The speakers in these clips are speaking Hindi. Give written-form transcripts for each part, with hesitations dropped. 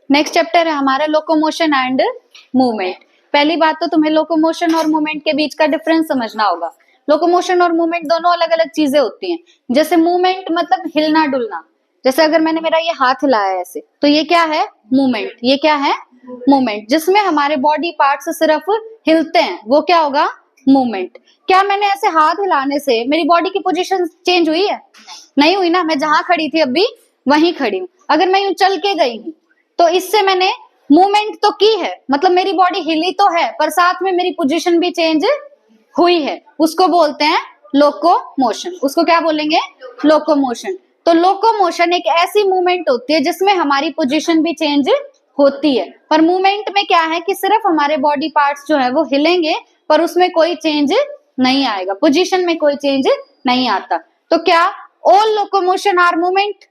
नेक्स्ट चैप्टर है हमारा लोकोमोशन एंड मूवमेंट। पहली बात तो तुम्हें लोकोमोशन और मूवमेंट के बीच का डिफरेंस समझना होगा। लोकोमोशन और मूवमेंट दोनों अलग अलग चीजें होती हैं। जैसे मूवमेंट मतलब हिलना डुलना, जैसे अगर मैंने मेरा ये हाथ हिलाया ऐसे, तो ये क्या है? मूवमेंट। ये क्या है? मूवमेंट। जिसमें हमारे बॉडी पार्ट्स सिर्फ हिलते हैं, वो क्या होगा? मूवमेंट। क्या मैंने ऐसे हाथ हिलाने से मेरी बॉडी की पोजीशन चेंज हुई है? नहीं हुई ना। मैं जहां खड़ी थी अभी वहीं खड़ी हूं। अगर मैं यूं चल के गई हूं तो इससे मैंने मूवमेंट तो की है, मतलब मेरी बॉडी हिली तो है, पर साथ में मेरी पोजीशन भी चेंज हुई है। उसको बोलते हैं लोकोमोशन। उसको क्या बोलेंगे? लोकोमोशन। तो लोकोमोशन एक ऐसी मूवमेंट होती है जिसमें हमारी पोजीशन भी चेंज होती है। पर मूवमेंट में क्या है कि सिर्फ हमारे बॉडी पार्ट्स जो है वो हिलेंगे, पर उसमें कोई चेंज नहीं आएगा, पोजीशन में कोई चेंज नहीं आता। तो क्या all locomotion are movement?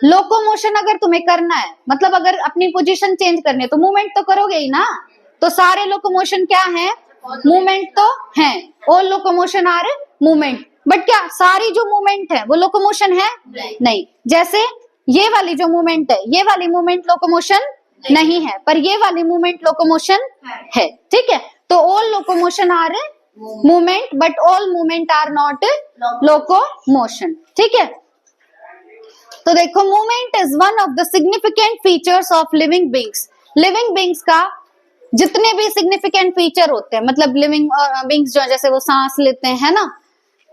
Locomotion अगर तुम्हें करना है, मतलब अगर अपनी पोजीशन चेंज करनी है, तो मूवमेंट तो करोगे ही ना। तो सारे लोकोमोशन क्या है? मूवमेंट तो है। All locomotion are movement. But क्या सारी जो मूवमेंट है वो लोकोमोशन है? नहीं। जैसे ये वाली जो मूवमेंट है, ये वाली मूवमेंट लोकोमोशन नहीं है, पर ये वाली मूवमेंट लोकोमोशन है। ठीक है। तो all locomotion are movement, but all movement are not locomotion. ठीक है। तो देखो, movement is one of the significant features of living beings. Living beings का जितने भी सिग्निफिकेंट फीचर होते हैं, मतलब लिविंग बींग्स जो जैसे वो सांस लेते हैं, है ना,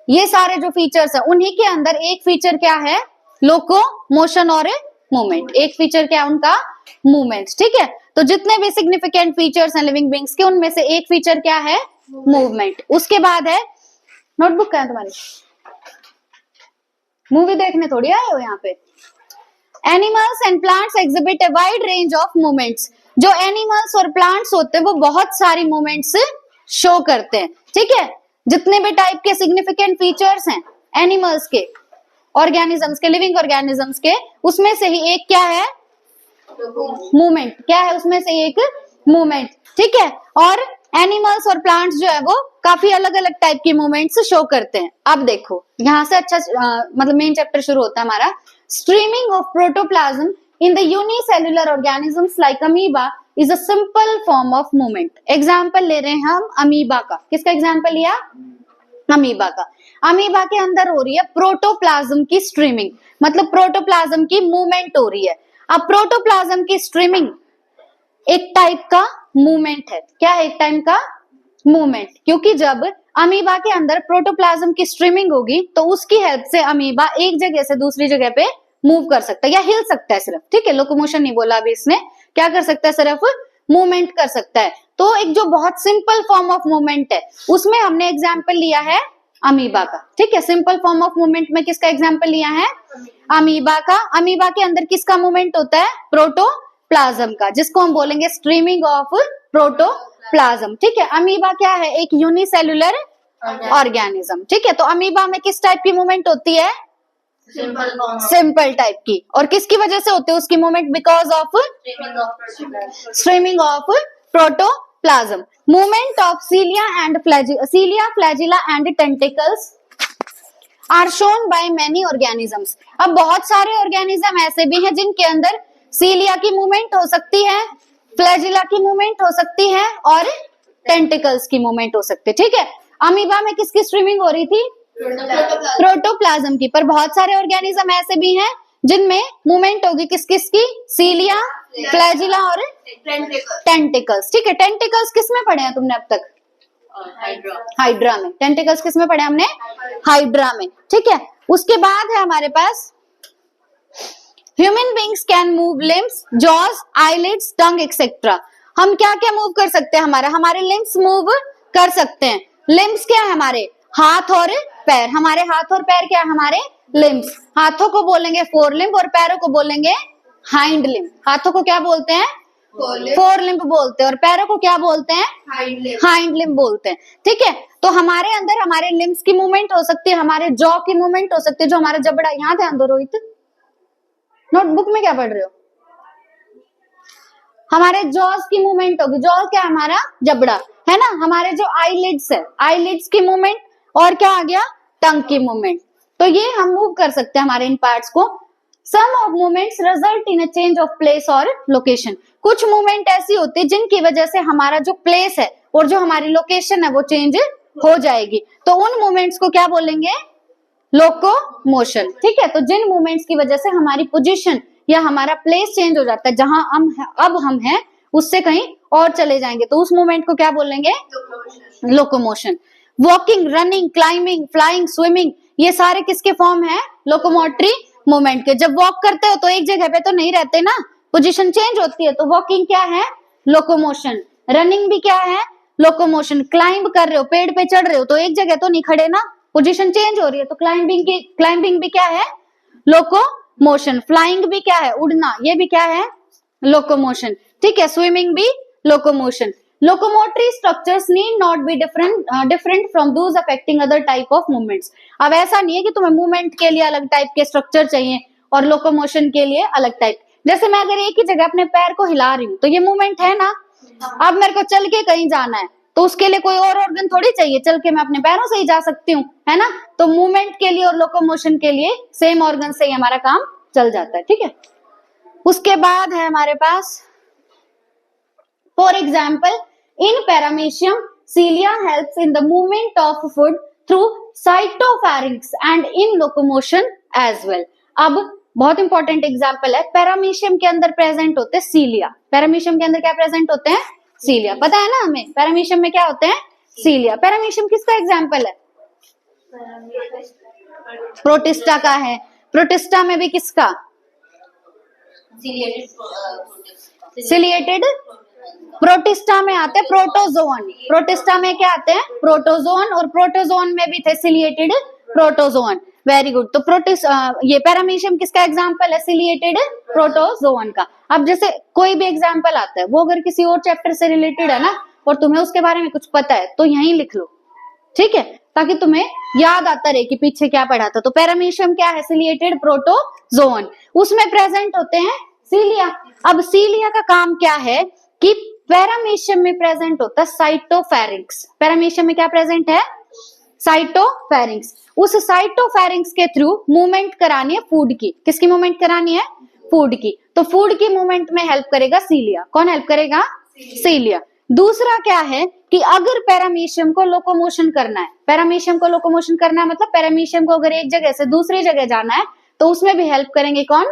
ये सारे जो फीचर्स है उन्हीं के अंदर एक फीचर क्या है? लोकोमोशन और मूवमेंट। एक फीचर क्या है उनका? मूवमेंट। ठीक है। तो जितने भी सिग्निफिकेंट फीचर्स हैं लिविंग बींग्स के, उनमें से एक फीचर क्या है? मूवमेंट। उसके बाद है, नोटबुक क्या है तुम्हारी? मूवी देखने थोड़ी आए हो यहाँ पे। Animals and plants exhibit a wide range of movements. जो एनिमल्स और प्लांट्स होते हैं वो बहुत सारी मूवमेंट्स शो करते हैं। ठीक है। जितने भी टाइप के सिग्निफिकेंट फीचर्स हैं एनिमल्स के, ऑर्गेनिजम्स के, लिविंग ऑर्गेनिजम्स के, उसमें से ही एक क्या है? मूवमेंट। क्या है उसमें से एक? मूवमेंट। ठीक है। और एनिमल्स और प्लांट्स जो है वो काफी अलग अलग टाइप की मूवमेंट्स शो करते हैं। अब देखो यहां से अच्छा मतलब मेन चैप्टर शुरू होता है हमारा। Streaming of protoplasm in the unicellular organisms like amoeba is a simple form of movement. Example ले रहे हैं हम अमीबा का। किसका एग्जाम्पल लिया? अमीबा का। अमीबा के अंदर हो रही है प्रोटोप्लाज्म की स्ट्रीमिंग, मतलब प्रोटोप्लाज्म की मूवमेंट हो रही है। अब प्रोटोप्लाज्म की स्ट्रीमिंग एक टाइप का मूवमेंट है। क्या है? एक टाइप का मूवमेंट। क्योंकि जब अमीबा के अंदर प्रोटोप्लाज्म की स्ट्रीमिंग होगी तो उसकी हेल्प से अमीबा एक जगह से दूसरी जगह पे मूव कर सकता है या हिल सकता है सिर्फ। ठीक है। लोकोमोशन नहीं बोला अभी इसने। क्या कर सकता है? सिर्फ मूवमेंट कर सकता है। तो एक जो बहुत सिंपल फॉर्म ऑफ मूवमेंट है उसमें हमने एग्जाम्पल लिया है अमीबा का। ठीक है। सिंपल फॉर्म ऑफ मूवमेंट में किसका एग्जाम्पल लिया है? अमीबा का। अमीबा के अंदर किसका मूवमेंट होता है? प्रोटोप्लाज्म का, जिसको हम बोलेंगे स्ट्रीमिंग ऑफ प्रोटोप्लाज्म। ठीक है। अमीबा क्या है? एक यूनिसेल्युलर ऑर्गेनिज्म। ठीक है। तो अमीबा में किस टाइप की मूवमेंट होती है? सिंपल टाइप की। और किसकी वजह से होती है उसकी movement? Because of streaming of protoplasm. Movement of cilia and cilia, flagella and tentacles are shown by many organisms. अब बहुत सारे ऑर्गेनिज्म ऐसे भी हैं जिनके अंदर सीलिया की मूवमेंट हो सकती है, फ्लैजिला की मूवमेंट हो सकती है और टेंटिकल्स की मूवमेंट हो सकती है। ठीक है। अमीबा में किसकी स्ट्रीमिंग हो रही थी? प्रोटोप्लाज्म की। पर बहुत सारे ऑर्गेनिज्म ऐसे भी हैं जिनमें मूवमेंट होगी किस किस की? सीलिया, फ्लैजिला और टेंटिकल्स। ठीक है। टेंटिकल्स किस में पढ़े हैं तुमने अब तक? हाइड्रा में। टेंटिकल्स किस में पढ़े हमने? हाइड्रा में। ठीक है। उसके बाद है हमारे पास human beings can move limbs, jaws, eyelids, tongue etcetera. हम क्या क्या मूव कर सकते हैं? हमारे लिम्स मूव कर सकते हैं। लिम्स क्या है? हमारे हाथ और पैर। हमारे हाथ और पैर क्या है? हमारे लिम्स। हाथों को बोलेंगे फोर लिम्ब और पैरों को बोलेंगे हाइंड लिम्ब। हाथों को क्या बोलते हैं? फोर लिम्ब बोलते हैं। और पैरों को क्या बोलते हैं? हाइंड लिम्ब बोलते हैं। ठीक है। तो हमारे अंदर हमारे लिम्स की मूवमेंट हो सकती है, हमारे जॉ की मूवमेंट हो सकती है, जो हमारा जबड़ा, यहाँ ध्यान दो रोहित, नोटबुक में क्या पढ़ रहे हो? हमारे जॉज की मूवमेंट होगी। जॉ क्या? हमारा जबड़ा, है ना। हमारे जो आईलिड्स है, आईलिड्स की मूवमेंट, और क्या आ गया? टंग की मूवमेंट। तो ये हम मूव कर सकते हैं हमारे इन पार्ट्स को। Some of movements result in a change of place और लोकेशन। कुछ मूवमेंट ऐसी होती है जिनकी वजह से हमारा जो प्लेस है और जो हमारी लोकेशन है वो चेंज हो जाएगी, तो उन मूवमेंट्स को क्या बोलेंगे? लोकोमोशन। ठीक है, तो जिन मूवमेंट्स की वजह से हमारी पोजीशन या हमारा प्लेस चेंज हो जाता है, जहां हम हैं उससे कहीं और चले जाएंगे, तो उस मूवमेंट को क्या बोलेंगे? Locomotion. Walking, running, climbing, flying, swimming, ये सारे किसके फॉर्म है? लोकोमोटरी मूवमेंट के। जब वॉक करते हो तो एक जगह पे तो नहीं रहते ना, पोजीशन चेंज होती है, तो वॉकिंग क्या है? लोकोमोशन। रनिंग भी क्या है? लोकोमोशन। क्लाइंब कर रहे हो, पेड़ पे चढ़ रहे हो, तो एक जगह तो नहीं खड़े ना, पोजीशन चेंज हो रही है, तो क्लाइंबिंग भी क्या है? लोकोमोशन। फ्लाइंग भी क्या है? उड़ना, ये भी क्या है? लोकोमोशन। ठीक है, स्विमिंग भी locomotion. Locomotory structures need not be different from those affecting other type of movements. अब ऐसा नहीं है कि तुम्हें मूवमेंट के लिए अलग टाइप के स्ट्रक्चर चाहिए और लोकोमोशन के लिए अलग टाइप। जैसे मैं अगर एक ही जगह अपने पैर को हिला रही हूँ तो ये मूवमेंट है ना। अब मेरे को चल के कहीं जाना है तो उसके लिए कोई और ऑर्गन थोड़ी चाहिए, चल के मैं अपने पैरों से ही जा सकती हूँ, है ना। तो मूवमेंट के लिए और लोकोमोशन के लिए सेम ऑर्गन से ही हमारा काम चल जाता है। ठीक है, उसके बाद है हमारे पास for example in paramecium cilia helps in the movement of food through cytopharynx and in locomotion as well। अब बहुत इंपॉर्टेंट एग्जाम्पल है, पैरामीशियम के अंदर प्रेजेंट होते हैं सीलिया। पैरामीशियम के अंदर क्या प्रेजेंट होते हैं? सीलिया। पता है ना हमें पैरामीशियम में क्या होते हैं? सीलिया। पैरामीशियम किसका एग्जाम्पल है? प्रोटिस्टा का है। प्रोटिस्टा में भी किसका? सिलिएटेड। प्रोटिस्टा में आते हैं प्रोटोजोन। प्रोटिस्टा में क्या आते हैं? प्रोटोजोन, और प्रोटोजोन में भी थे सिलिएटेड प्रोटोजोन। Very good. तो ये पैरामीशियम किसका एग्जांपल है? सिलिएटेड प्रोटोजोन का। अब जैसे कोई भी एग्जांपल आता है वो अगर किसी और चैप्टर से रिलेटेड है ना और तुम्हें उसके बारे में कुछ पता है तो यहीं लिख लो, ठीक है, ताकि तुम्हें याद आता रहे कि पीछे क्या पढ़ा था। तो पैरामीशियम क्या है? Ciliated protozoan. उसमें प्रेजेंट होते हैं सीलिया। अब सीलिया का काम क्या है कि पैरामीशियम में प्रेजेंट होता है साइटोफैरिंक्स। पैरामीशियम में क्या प्रेजेंट है? साइटोफैरिंक्स। उस साइटोफैरिंक्स के थ्रू मूवमेंट करानी है फूड की। किसकी मूवमेंट करानी है? फूड की। तो फूड की मूवमेंट में हेल्प करेगा सीलिया। कौन हेल्प करेगा? सीलिया। दूसरा क्या है कि अगर पैरामीशियम को लोकोमोशन करना है, पैरामीशियम को लोकोमोशन करना है मतलब पैरामीशियम को अगर एक जगह से दूसरी जगह जाना है तो उसमें भी हेल्प करेंगे कौन?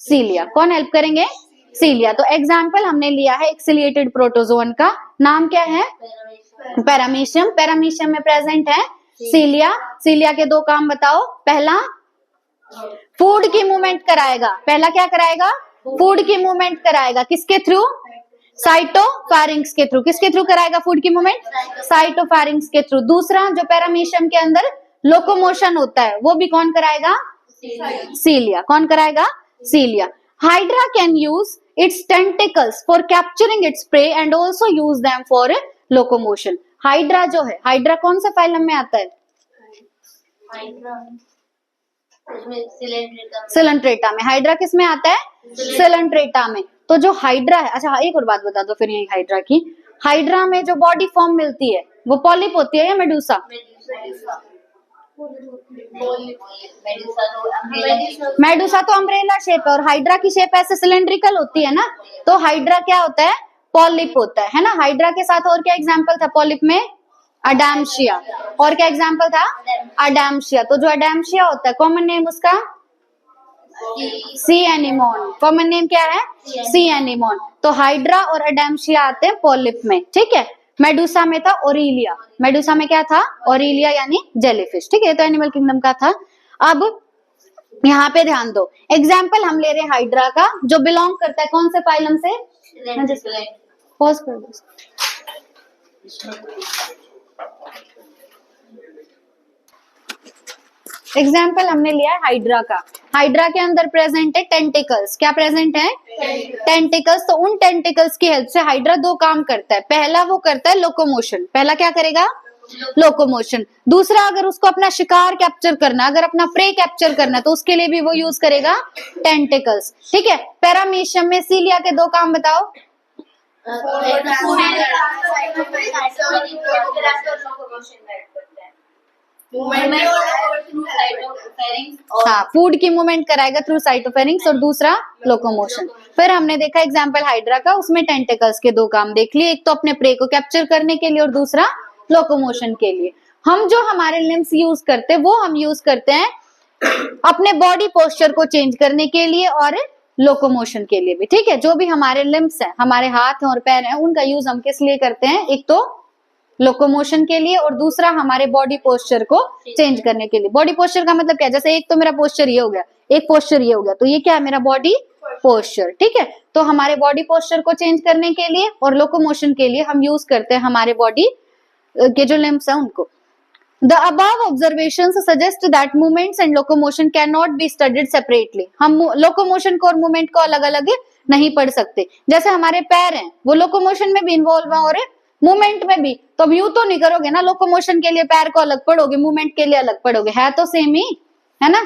सीलिया। कौन हेल्प करेंगे? सीलिया। तो एग्जाम्पल हमने लिया है एक्सिलिएटेड प्रोटोजोन का, नाम क्या है? पैरामीशियम। पैरामीशियम में प्रेजेंट है सीलिया। सीलिया के दो काम बताओ। पहला, फूड की मूवमेंट कराएगा। पहला क्या कराएगा? फूड की मूवमेंट कराएगा। किसके थ्रू? साइटोफैरिंक्स के थ्रू। किसके थ्रू कराएगा फूड की मूवमेंट? साइटोफैरिंक्स के थ्रू। दूसरा, जो पैरामीशियम के अंदर लोकोमोशन होता है वो भी कौन कराएगा? सीलिया। कौन कराएगा? Cilia. Hydra can use its tentacles for capturing its prey and also use them for locomotion। Hydra जो है, हाइड्रा कौन सा फाइलम में आता है? सिलेंट्रेटा में। हाइड्रा किस में आता है? सिलेंट्रेटा में। तो जो हाइड्रा है, अच्छा एक और बात बता दो फिर यही हाइड्रा की। हाइड्रा में जो बॉडी फॉर्म मिलती है वो पॉलिप होती है या मेडूसा? मेडूसा तो अम्ब्रेला शेप है और हाइड्रा की शेप ऐसे सिलेंड्रिकल होती है ना, तो हाइड्रा क्या होता है? पॉलिप होता है ना। हाइड्रा के साथ और क्या एग्जांपल था पॉलिप में? अडैम्शिया। और क्या एग्जांपल था? अडैम्शिया। तो जो अडैम्शिया होता है कॉमन नेम उसका सी एनीमोन। कॉमन नेम क्या है? सी एनीमोन। तो हाइड्रा और अडैम्शिया आते हैं पॉलिप में, ठीक है। मेडूसा में था ओरिलिया। मेडूसा में क्या था? ओरिलिया यानी जेलीफिश, ठीक है। तो एनिमल किंगडम का था। अब यहाँ पे ध्यान दो, एग्जाम्पल हम ले रहे हैं हाइड्रा का जो बिलोंग करता है कौन से फाइलम से? पॉज कर दो। एग्जाम्पल हमने लिया है हाइड्रा का। हाइड्रा के अंदर प्रेजेंट है टेंटिकल्स। क्या प्रेजेंट है? टेंटिकल्स। तो उन टेंटिकल्स की हेल्प से हाइड्रा दो काम करता है। पहला वो करता है लोकोमोशन। पहला क्या करेगा? लोकोमोशन। दूसरा, अगर उसको अपना शिकार कैप्चर करना, अगर अपना प्रे कैप्चर करना तो उसके लिए भी वो यूज करेगा टेंटिकल्स, ठीक है। पैरामीशियम में सीलिया के दो काम बताओ। हाँ, फूड की मूवमेंट कराएगा थ्रू साइटोफेरिंक्स और दूसरा लोकोमोशन। फिर हमने देखा एग्जाम्पल हाइड्रा का, उसमें टेंटिकल्स के दो काम देख लिए, एक तो अपने प्रे को कैप्चर करने के लिए और दूसरा लोकोमोशन के लिए। हम जो हमारे लिम्स यूज करते हैं वो हम यूज करते हैं अपने बॉडी पोस्चर को चेंज करने के लिए और लोकोमोशन के लिए भी, ठीक है। जो भी हमारे लिम्स हैं, हमारे हाथ और पैर हैं, उनका यूज हम किस लिए करते हैं, एक तो लोकोमोशन के लिए और दूसरा हमारे बॉडी पोस्चर को चेंज करने के लिए। बॉडी पोस्चर का मतलब क्या है, जैसे एक तो मेरा पोस्चर ये हो गया, एक पोस्चर ये हो गया, तो ये क्या है, मेरा बॉडी पोस्चर, ठीक है। तो हमारे बॉडी पोस्चर को चेंज करने के लिए और लोकोमोशन के लिए हम यूज करते हैं हमारे बॉडी के जो लिम्स है उनको। The above observations suggest that movements and locomotion cannot be studied separately. हम लोकोमोशन को और मूवमेंट को अलग अलग नहीं पढ़ सकते। जैसे हमारे पैर हैं, वो लोकोमोशन में भी इन्वॉल्व है और मूवमेंट में भी। तो अब यूं तो नहीं करोगे ना, लोकोमोशन के लिए पैर को अलग पढ़ोगे, मूवमेंट के लिए अलग पढ़ोगे, है तो सेम ही, है ना।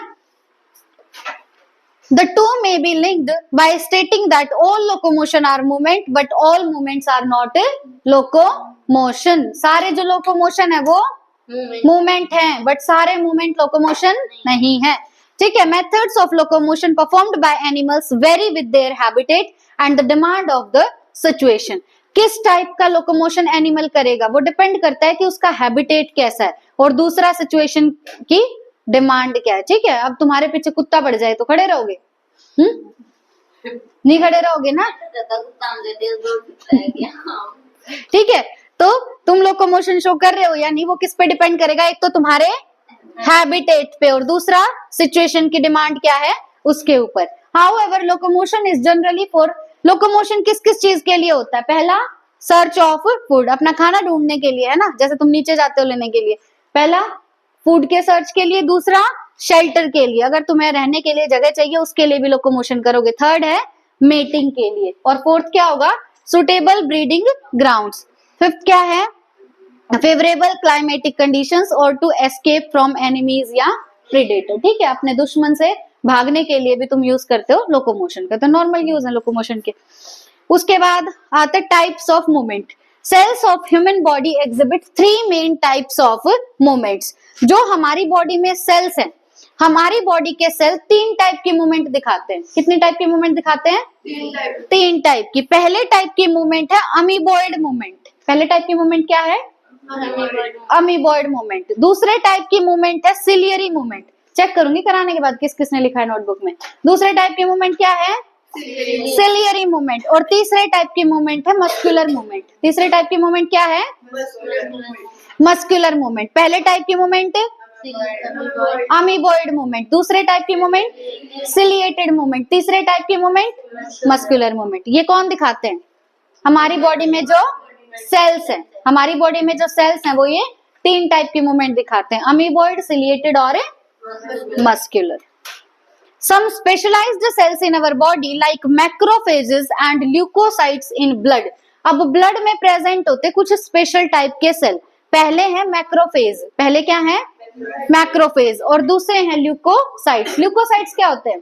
The two may be linked by stating that all locomotion are movement, but all movements are not locomotion. सारे जो लोकोमोशन है वो मूवमेंट है, बट सारे मूवमेंट लोकोमोशन नहीं है, ठीक है। Methods of locomotion performed by animals very with their habitat and the demand of the situation. किस टाइप का लोकोमोशन एनिमल करेगा वो डिपेंड करता है कि उसका हैबिटेट कैसा है और दूसरा सिचुएशन की डिमांड क्या है, ठीक है। अब तुम्हारे पीछे कुत्ता पड़ जाए तो खड़े रहोगे? नहीं खड़े रहोगे ना, ठीक है। तो तुम लोकोमोशन शो कर रहे हो या नहीं, वो किस पे डिपेंड करेगा, एक तो तुम्हारे हैबिटेट पे और दूसरा सिचुएशन की डिमांड क्या है उसके ऊपर। However locomotion is generally for, locomotion किस किस चीज के लिए होता है, पहला सर्च ऑफ फूड, अपना खाना ढूंढने के लिए, है ना, जैसे तुम नीचे जाते हो लेने के लिए, पहला फूड के सर्च के लिए, दूसरा शेल्टर के लिए, अगर तुम्हें रहने के लिए जगह चाहिए उसके लिए भी लोकोमोशन करोगे, थर्ड है मेटिंग के लिए, और फोर्थ क्या होगा, सुटेबल ब्रीडिंग ग्राउंड्स, फिफ्थ क्या है, फेवरेबल क्लाइमेटिक कंडीशंस और टू एस्केप फ्रॉम एनिमीज या प्रेडेटर, ठीक है। अपने दुश्मन से भागने के लिए भी तुम यूज करते हो लोकोमोशन का, तो नॉर्मल यूज है लोकोमोशन के। उसके बाद आते types of movement. Cells of human body exhibit 3 main types of movements. जो हमारी बॉडी में सेल्स हैं, हमारी बॉडी के सेल 3 टाइप की मूवमेंट दिखाते हैं। कितनी टाइप की मूवमेंट दिखाते हैं? 3 टाइप की। पहले टाइप की मूवमेंट है अमीबॉइड मूवमेंट। पहले टाइप की मूवमेंट क्या है? Amoeboid movement. दूसरे टाइप की मूवमेंट है सिलियरी मूवमेंट। चेक करूंगी कराने के बाद किस किसने लिखा है नोटबुक में। दूसरे टाइप की मूवमेंट क्या है? Ciliary movement. और तीसरे टाइप की मूवमेंट है मस्कुलर मूवमेंट। तीसरे टाइप की मूवमेंट क्या है? Muscular movement. पहले टाइप की मूवमेंट अमीबॉइड मूवमेंट। दूसरे टाइप की मूवमेंट सिलिएटेड मूवमेंट। तीसरे टाइप की मूवमेंट मस्कुलर मूवमेंट। ये कौन दिखाते हैं? हमारी बॉडी में जो सेल्स हैं। हमारी बॉडी में जो सेल्स हैं वो ये 3 टाइप की मूवमेंट दिखाते हैं, अमीबॉइड, सिलिएटेड और muscular. Some specialized cells in our body like macrophages and leukocytes in blood. अब ब्लड में प्रेजेंट होते कुछ स्पेशल टाइप के सेल। पहले है मैक्रोफेज। पहले क्या है? मैक्रोफेज। और दूसरे हैं ल्यूकोसाइट्स। ल्यूकोसाइट्स क्या होते हैं?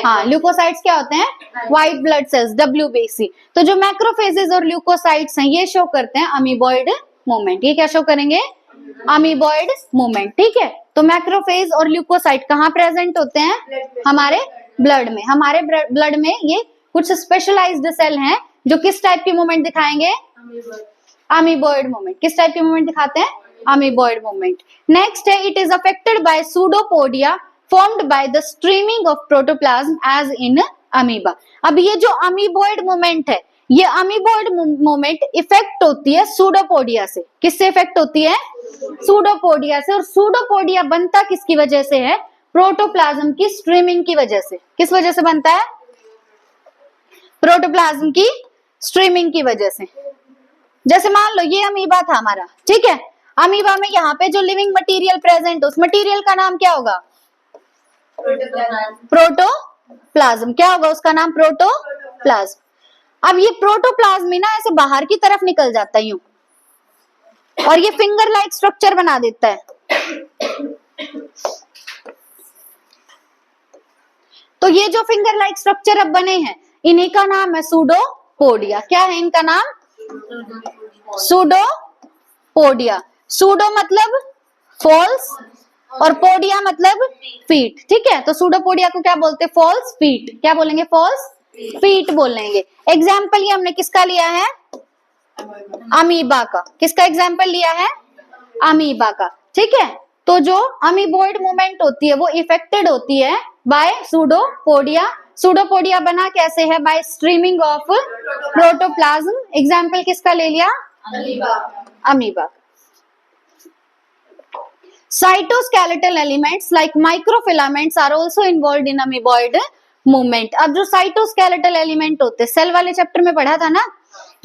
हाँ, ल्यूकोसाइट्स क्या होते हैं? White blood cells, WBC। तो जो मैक्रोफेजेस और ल्यूकोसाइट्स हैं ये शो करते हैं अमीबॉइड मूवमेंट। ये क्या शो करेंगे? अमीबॉइड मूवमेंट, ठीक है। तो मैक्रोफेज और ल्यूकोसाइट कहाँ प्रेजेंट होते हैं? हमारे ब्लड में। हमारे ब्लड में ये कुछ स्पेशलाइज्ड सेल हैं जो किस टाइप की मूवमेंट दिखाएंगे? Amoeboid movement. किस टाइप की मूवमेंट दिखाते हैं? Amoeboid movement. नेक्स्ट है, it is affected by pseudopodia formed by the streaming of protoplasm as in amoeba. अब ये जो अमीबॉइड मूवमेंट है, ये अमीबॉइड मूवमेंट इफेक्ट होती है सूडोपोडिया से। किससे इफेक्ट होती है? सूडोपोडिया से। और सूडोपोडिया बनता किसकी वजह से है? प्रोटोप्लाज्म की स्ट्रीमिंग की वजह से। किस वजह से बनता है? प्रोटोप्लाज्म की स्ट्रीमिंग की वजह से। जैसे मान लो ये अमीबा था हमारा, ठीक है। अमीबा में यहाँ पे जो लिविंग मटेरियल प्रेजेंट, उस मटेरियल का नाम क्या होगा? प्रोटोप्लाज्म। क्या होगा उसका नाम? प्रोटोप्लाज्म। अब ये प्रोटोप्लाज्म में ना ऐसे बाहर की तरफ निकल जाता है यूं, और ये फिंगर लाइक स्ट्रक्चर बना देता है। तो ये जो फिंगर लाइक स्ट्रक्चर अब बने हैं, इन्हीं का नाम है सूडोपोडिया। क्या है इनका नाम? सूडोपोडिया। सूडो मतलब फॉल्स, और पोडिया मतलब फीट, ठीक है। तो सूडोपोडिया को क्या बोलते हैं? False feet. क्या बोलेंगे? फॉल्स फीट बोलेंगे। एग्जाम्पल ये हमने किसका लिया है? अमीबा का। किसका एग्जाम्पल लिया है? अमीबा का, ठीक है। तो जो अमीबॉइड मूवमेंट होती है वो इफेक्टेड होती है बाय सूडोपोडिया। सूडोपोडिया बना कैसे है? By streaming of protoplasm. Example किसका ले लिया? Amoeba. Cytoskeletal elements like microfilaments are also involved in amoeboid movement. अब जो साइटोस्केलेटल एलिमेंट होते हैं, सेल वाले चैप्टर में पढ़ा था ना,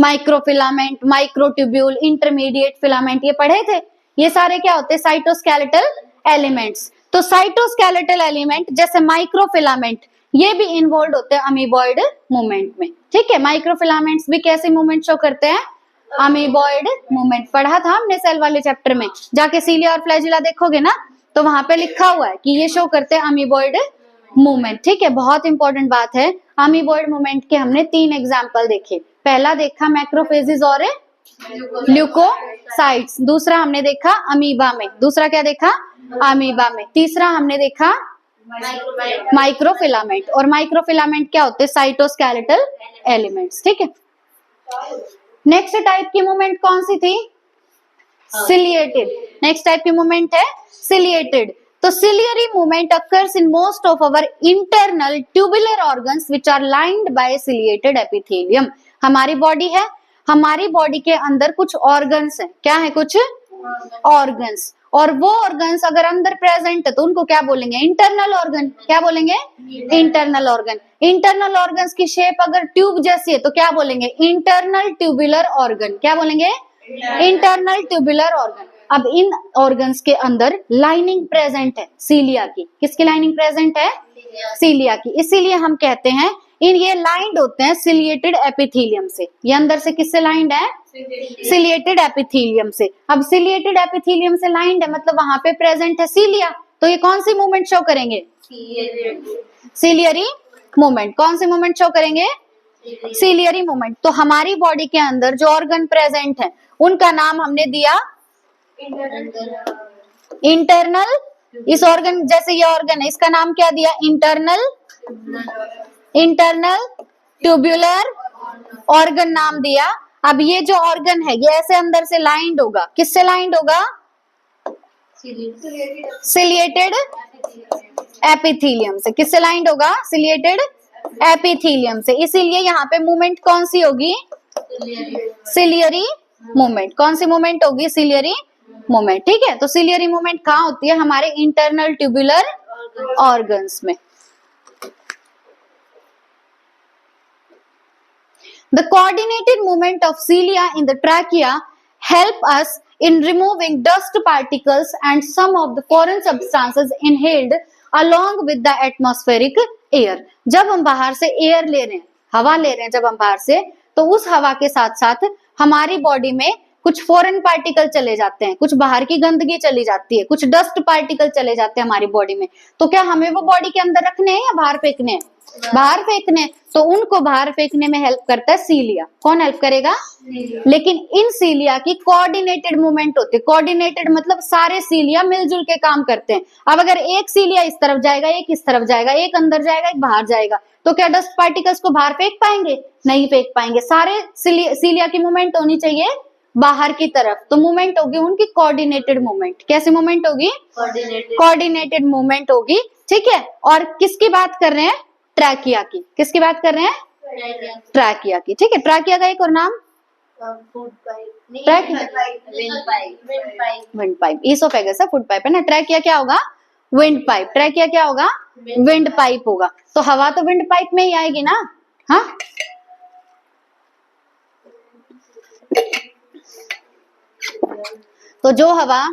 माइक्रोफिलामेंट, माइक्रोट्यूब्यूल, इंटरमीडिएट फिलामेंट, ये पढ़े थे। ये सारे क्या होते हैं? Cytoskeletal elements. तो साइटोस्केलेटल एलिमेंट जैसे माइक्रोफिलामेंट ये भी इन्वॉल्व होते हैं अमीबॉइड मूवमेंट में, ठीक है। माइक्रोफिलामेंट्स भी कैसे मूवमेंट शो करते हैं? Amoeboid movement. पढ़ा था हमने सेल वाले चैप्टर में। जाके सीलिया और फ्लैजिला देखोगे ना तो वहां पे लिखा हुआ है कि ये शो करते हैं अमीबॉइड मूवमेंट, ठीक है। बहुत इंपॉर्टेंट बात है। अमीबॉइड मूवमेंट के हमने 3 एग्जाम्पल देखे। पहला देखा मैक्रोफेजेस और ल्यूकोसाइट्स, दूसरा हमने देखा अमीबा में, दूसरा क्या देखा? अमीबा में। तीसरा हमने देखा माइक्रोफिलामेंट, और माइक्रोफिलामेंट क्या होते हैं? साइटोस्केलेटल एलिमेंट्स, ठीक है। नेक्स्ट टाइप की मूवमेंट कौन सी थी? सिलिएटेड। नेक्स्ट टाइप की मूवमेंट है सिलिएटेड। तो ciliary movement occurs in most of our internal tubular organs which are lined by ciliated epithelium। हमारी बॉडी है, हमारी बॉडी के अंदर कुछ ऑर्गन्स हैं। क्या है? कुछ ऑर्गन्स। और वो ऑर्गन्स अगर अंदर प्रेजेंट है तो उनको क्या बोलेंगे? Internal organ. क्या बोलेंगे? Internal organ. इंटरनल ऑर्गन्स की शेप अगर ट्यूब जैसी है तो क्या बोलेंगे? Internal tubular organ. क्या बोलेंगे? Internal tubular organ. अब इन ऑर्गन्स के अंदर लाइनिंग प्रेजेंट है सीलिया की। किसकी लाइनिंग प्रेजेंट है? सीलिया की। इसीलिए हम कहते हैं इन ये लाइंड होते हैं सिलिएटेड एपिथेलियम से। ये अंदर से किससे लाइंड है? सिलिएटेड एपिथेलियम से। अब सिलिएटेड एपिथेलियम से लाइंड है मतलब वहां पे प्रेजेंट है सीलिया, तो ये कौन सी मूवमेंट शो करेंगे? Ciliary movement. कौन सी मूवमेंट शो करेंगे? Ciliary movement. तो हमारी बॉडी के अंदर जो ऑर्गन प्रेजेंट है उनका नाम हमने दिया इंटरनल। इस ऑर्गन जैसे ये ऑर्गन है इसका नाम क्या दिया? इंटरनल ट्यूबुलर ऑर्गन नाम दिया। अब ये जो ऑर्गन है ये ऐसे अंदर से लाइंड होगा। किससे लाइंड होगा? सिलिएटेड एपिथेलियम से। किससे लाइंड होगा? सिलिएटेड एपिथेलियम से। इसीलिए यहाँ पे मूवमेंट कौन सी होगी? Ciliary movement. कौन सी मूवमेंट होगी? सिलियरी मूवमेंट, ठीक है। तो सिलियरी मूवमेंट कहाँ होती है? हमारे इंटरनल ट्यूबुलर ऑर्गन्स में। The coordinated movement of cilia in the trachea help us in removing dust particles and some of the foreign substances inhaled along with the atmospheric air। जब हम बाहर से एयर ले रहे हैं, हवा ले रहे हैं जब हम बाहर से, तो उस हवा के साथ साथ हमारी बॉडी में कुछ फॉरेन पार्टिकल चले जाते हैं, कुछ बाहर की गंदगी चली जाती है, कुछ डस्ट पार्टिकल चले जाते हैं हमारी बॉडी में। तो क्या हमें वो बॉडी के अंदर रखने हैं या बाहर फेंकने हैं? बाहर फेंकने। तो उनको बाहर फेंकने में हेल्प करता है सीलिया। कौन हेल्प करेगा? लेकिन इन सीलिया की कोऑर्डिनेटेड मूवमेंट होती है। कोऑर्डिनेटेड मतलब सारे सीलिया मिलजुल के काम करते हैं। अब अगर एक सीलिया इस तरफ जाएगा, एक इस तरफ जाएगा, एक अंदर जाएगा, एक बाहर जाएगा, तो क्या डस्ट पार्टिकल्स को बाहर फेंक पाएंगे? नहीं फेंक पाएंगे। सारे सीलिया की मूवमेंट होनी चाहिए बाहर की तरफ। तो मूवमेंट होगी उनकी कोऑर्डिनेटेड मूवमेंट। कैसी मूवमेंट होगी? कोऑर्डिनेटेड मूवमेंट होगी, ठीक है। और किसकी बात कर रहे हैं? ट्रैकिया की। किसकी बात कर रहे हैं? ट्रैकिया की, ठीक है। ट्रैकिया का एक और नाम विंड पाइप। ईसोफेगस है, फूड पाइप है ना। ट्रैकिया क्या होगा? Wind pipe. ट्रैकिया क्या होगा? विंड पाइप होगा। तो हवा तो विंड पाइप में ही आएगी ना। हाँ, तो जो हवा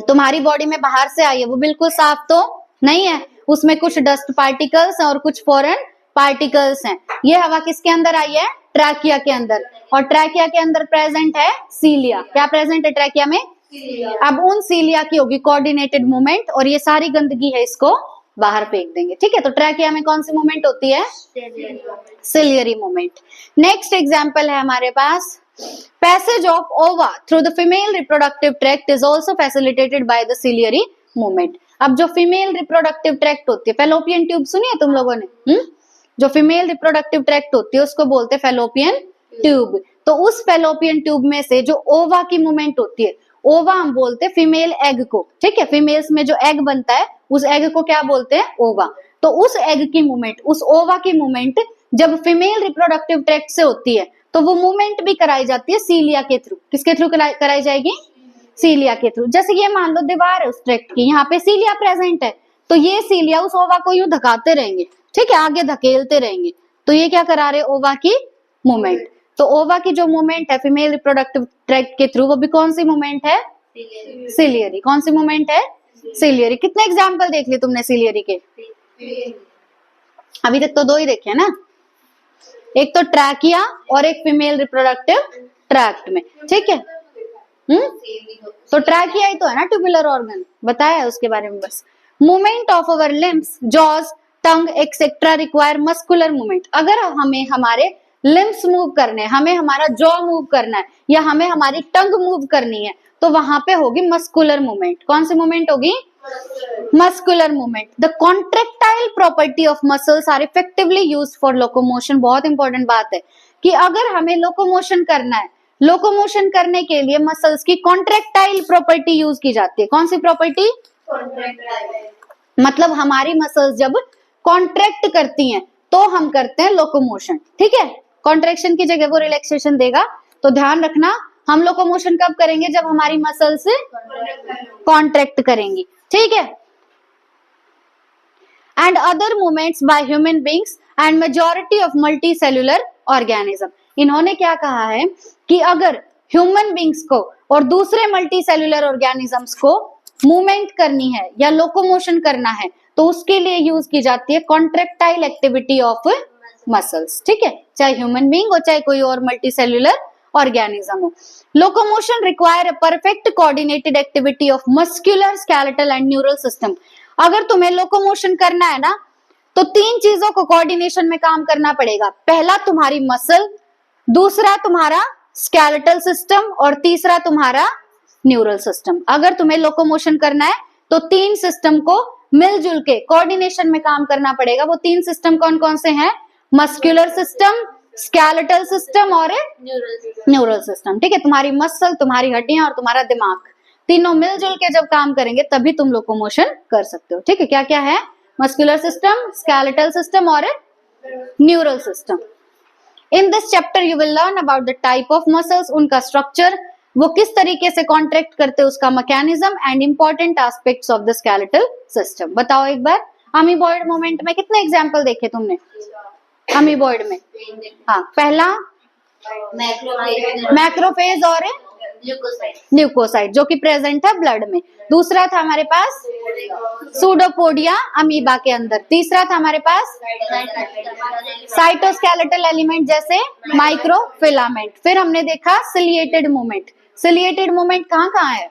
तुम्हारी बॉडी में बाहर से आई है वो बिल्कुल साफ तो नहीं है, उसमें कुछ डस्ट पार्टिकल्स और कुछ फॉरेन पार्टिकल्स हैं। ये हवा किसके अंदर आई है? ट्रैकिया के अंदर। और ट्रैकिया के अंदर प्रेजेंट है सीलिया। क्या प्रेजेंट है ट्रैकिया में? अब उन सीलिया की होगी कोऑर्डिनेटेड मूवमेंट और ये सारी गंदगी है इसको बाहर फेंक देंगे, ठीक है। तो ट्रैकिया में कौन सी मूवमेंट होती है? Ciliary movement. नेक्स्ट एग्जाम्पल है हमारे पास passage of ova through the female reproductive tract is also facilitated by the ciliary movement. अब जो फीमेल रिप्रोडक्टिव ट्रैक्ट होती है, फैलोपियन ट्यूब सुनी है तुम लोगों ने? जो फीमेल रिप्रोडक्टिव ट्रैक्ट होती है उसको बोलते हैं फैलोपियन ट्यूब। तो उस फैलोपियन ट्यूब में से जो ओवा की मूवमेंट होती है, ओवा हम बोलते हैं फीमेल एग को, ठीक है? फीमेल्स में जो एग बनता है उस एग को क्या बोलते हैं? ओवा। तो उस एग की मूवमेंट, उस ओवा की मूवमेंट जब फीमेल रिप्रोडक्टिव ट्रैक्ट से होती है तो वो मूवमेंट भी कराई जाती है सीलिया के थ्रू। किसके थ्रू कराई जाएगी? सीलिया के थ्रू। जैसे ये मान लो दीवार है उस ट्रैक्ट की, यहाँ पे सीलिया प्रेजेंट है, तो ये सीलिया उस ओवा को यूं धकाते रहेंगे, ठीक है? आगे धकेलते रहेंगे, तो ये क्या करा रहे? ओवा की मूवमेंट। तो ओवा की जो मूवमेंट है फीमेल रिप्रोडक्टिव ट्रैक्ट के थ्रू, वो भी कौन सी मूवमेंट है? सिलियरी। कौन सी मूवमेंट है? सिलियरी। कितने एग्जाम्पल देख लिए तुमने सिलियरी के? अभी तक तो 2 ही देखे ना, एक तो ट्रैकिया और एक फीमेल रिप्रोडक्टिव ट्रैक्ट में, ठीक है? तो ट्रैकिया ही तो है ना ट्यूबुलर ऑर्गन, बताया है उसके बारे में बस। Movement of our limbs, jaws, tongue etcetera require muscular movement. अगर हमें हमारे लिम्स मूव करने हैं, हमें हमारा जॉ मूव करना है, या हमें हमारी टंग मूव करनी है, तो वहां पे होगी मस्कुलर मूवमेंट। कौन सी मूवमेंट होगी? Muscular movement. The contractile property of muscles are effectively used for locomotion. बहुत इंपॉर्टेंट बात है कि अगर हमें लोकोमोशन करना है, लोकोमोशन करने के लिए मसल्स की कॉन्ट्रेक्टाइल प्रॉपर्टी यूज की जाती है। कौन सी प्रॉपर्टी? मतलब हमारी मसल्स जब कॉन्ट्रैक्ट करती हैं तो हम करते हैं लोकोमोशन, ठीक है? कॉन्ट्रैक्शन की जगह वो रिलैक्सेशन देगा। तो ध्यान रखना, हम लोकोमोशन कब करेंगे? जब हमारी मसल्स कॉन्ट्रैक्ट करेंगी, ठीक है? And other movements by human beings and majority of multi cellular organism. इन्होंने क्या कहा है कि अगर ह्यूमन बींग्स को और दूसरे मल्टी सेल्यूलर ऑर्गेनिजम्स को मूवमेंट करनी है या लोकोमोशन करना है, तो उसके लिए यूज की जाती है कॉन्ट्रैक्टाइल एक्टिविटी ऑफ मसल्स, ठीक है? चाहे ह्यूमन बींग हो चाहे कोई और मल्टी सेल्यूलर ऑर्गेनिज्म हो। Locomotion require a perfect coordinated activity of muscular, skeletal and neural system. अगर तुम्हें लोकोमोशन करना है ना, तो 3 चीजों को कोऑर्डिनेशन में काम करना पड़ेगा। पहला तुम्हारी मसल, दूसरा तुम्हारा स्केलेटल सिस्टम और तीसरा तुम्हारा न्यूरल सिस्टम। अगर तुम्हें लोकोमोशन करना है तो 3 सिस्टम को मिलजुल के कोऑर्डिनेशन में काम करना पड़ेगा। वो 3 सिस्टम कौन कौन से हैं? मस्कुलर सिस्टम, स्केलेटल सिस्टम और न्यूरल सिस्टम, ठीक है? तुम्हारी मसल, तुम्हारी हड्डियां और तुम्हारा दिमाग, तीनों मिलजुल के जब काम करेंगे तभी तुम लोकोमोशन कर सकते हो, ठीक है? क्या क्या है? मस्कुलर सिस्टम, स्केलेटल सिस्टम और neural system. In this chapter you will learn about the type of muscles, उनका स्ट्रक्चर, वो किस तरीके से कॉन्ट्रैक्ट करते हैं, उसका mechanism and important aspects of the skeletal system. बताओ एक बार, अमीबॉइड मूवमेंट में कितने एग्जाम्पल देखे तुमने? अमीबॉइड में हाँ, पहला मैक्रोफेज और ल्यूकोसाइट जो कि प्रेजेंट है ब्लड में। दूसरा था हमारे पास सूडोपोडिया अमीबा के अंदर। तीसरा था हमारे पास साइटोस्केलेटल एलिमेंट जैसे माइक्रोफिलामेंट। फिर हमने देखा सिलिएटेड मूवमेंट। सिलिएटेड मूवमेंट कहाँ कहाँ है?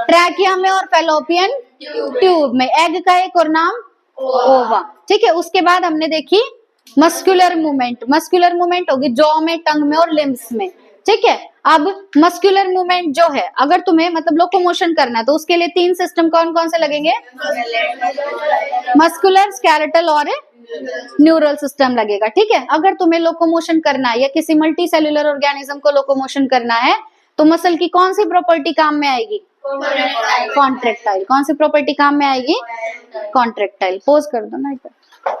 ट्रैकिया में और फैलोपियन ट्यूब में। एग का एक और नाम ओवा, ठीक है? उसके बाद हमने देखी मस्कुलर मूवमेंट। मस्कुलर मूवमेंट होगी जॉ में, टंग में और लिम्स में, ठीक है? अब मस्कुलर मूवमेंट जो है, अगर तुम्हें मतलब लोकोमोशन करना है तो उसके लिए 3 सिस्टम कौन कौन से लगेंगे? मस्कुलर, स्केलेटल और न्यूरल सिस्टम लगेगा, ठीक है? अगर तुम्हें लोकोमोशन करना है या किसी मल्टी सेल्यूलर ऑर्गेनिज्म को लोकोमोशन करना है तो मसल की कौन सी प्रॉपर्टी काम में आएगी? कॉन्ट्रैक्टाइल। कौन सी प्रॉपर्टी काम में आएगी? कॉन्ट्रैक्टाइल। पोज कर दो ना इधर।